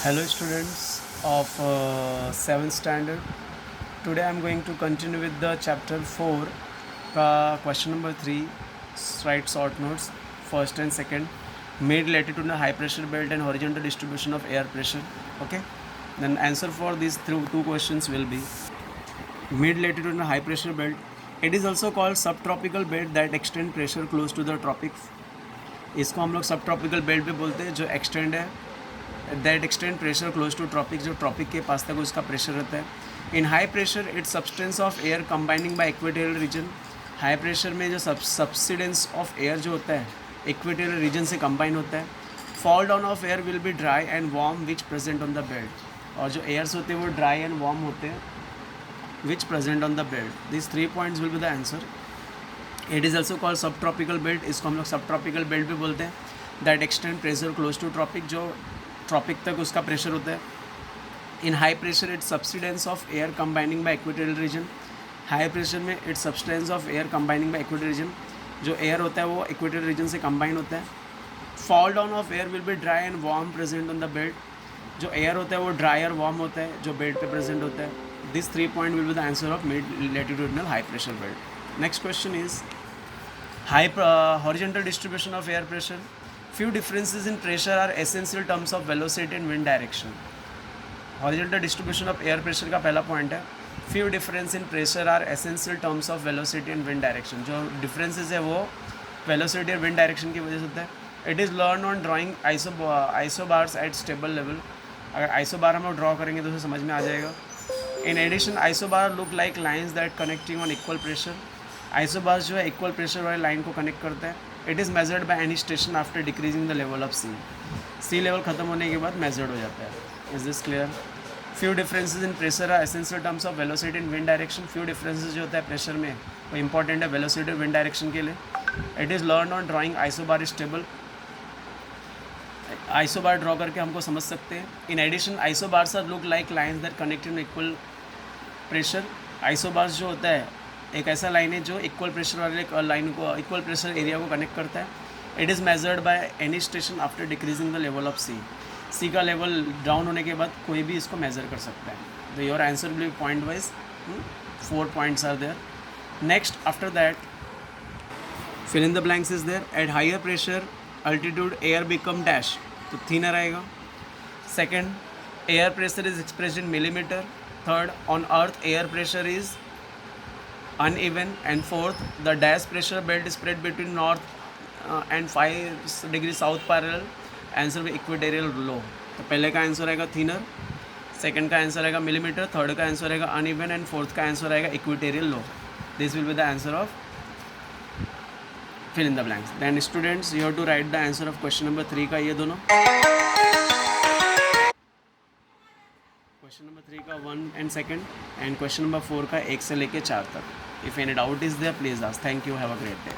Hello students of 7th standard. Today I am going to continue with the chapter 4 question number 3, write short notes first and second, mid latitudinal high pressure belt and horizontal distribution of air pressure. Okay, then answer for these two questions will be mid latitudinal high pressure belt. It is also called subtropical belt that extend pressure close to the tropics. इसको हम लोग sub tropical belt भी बोलते हैं जो extend है that extend pressure close to tropic, जो tropic के पास तक उसका प्रेशर रहता है. In high pressure it's substance of air combining by equatorial region. High pressure में जो सब्सिडेंस ऑफ एयर जो होता है इक्वेटोरियल रीजन से कंबाइन होता है. Fall down of air will be dry and warm which present on the belt. और जो एयर्स होते हैं वो ड्राई एंड वार्म होते हैं which present on the belt. This 3 points will be the answer. It is also called sub tropical belt. इसको हम लोग सब ट्रॉपिकल बेल्ट भी बोलते हैं. That extend pressure close to tropic, जो ट्रॉपिक तक उसका प्रेशर होता है. In high pressure it's subsidence of air combining by equatorial region. High pressure में it's substance of air combining by equatorial region, जो एयर होता है वो इक्वेटोरियल रीजन से कंबाइन होता है. Fall down of air will be dry and warm present on the belt. जो air होता है वो ड्राई और वार्म होता है जो बेल्ट पे प्रेजेंट होता है. This 3 point will be the answer of mid latitudinal high pressure belt. Next question is horizontal distribution of air pressure. Few differences in pressure are essential terms of velocity and wind direction. Horizontal distribution of air pressure का पहला point है. Few difference in pressure are essential terms of velocity and wind direction. जो differences है वो velocity और wind direction की वजह से होता है. It is learned on drawing isobars at stable level. अगर isobar हम लोग ड्रॉ करेंगे तो उसे समझ में आ जाएगा. In addition, isobar look like lines that connecting on equal pressure. Isobars जो है इक्वल प्रेशर वाली लाइन को कनेक्ट करता है. It is measured by any station after decreasing the level of sea level खत्म होने के बाद मेजर्ड हो जाता है. Is this clear? Few differences in pressure are essential terms of velocity in wind direction. Few differences जो होता है प्रेशर में वो इंपॉर्टेंट है वेलोसिटी और विंड डायरेक्शन के लिए. It is learn on drawing isobar stable. Isobar draw करके हमको समझ सकते हैं. In addition isobars are look like lines that connect in equal pressure. Isobars जो होता है एक ऐसा लाइन है जो इक्वल प्रेशर वाले लाइन को इक्वल प्रेशर एरिया को कनेक्ट करता है. It is measured by any station after decreasing the level of sea का लेवल डाउन होने के बाद कोई भी इसको मेजर कर सकता है. तो your answer will be point wise. 4 points are there. Next after that fill in the blanks is there. At higher pressure altitude air become dash, तो थिनर आएगा. Second, air pressure is expressed in millimetre. Third, on earth air pressure is uneven. And fourth, the dash pressure belt is spread between north and 5 degrees south parallel. Answer भी equatorial low. तो पहले का answer आएगा thinner, second का answer आएगा millimetre, third का answer आएगा uneven and fourth का आंसर आएगा equatorial low. This will be the answer of fill in the blanks. Then students you have to write the answer of question number 3 का ये दोनों. Question number 3 का 1 and 2 and question number 4 का 1 से लेके 4 तक. If any doubt is there please ask. Thank you. Have a great day.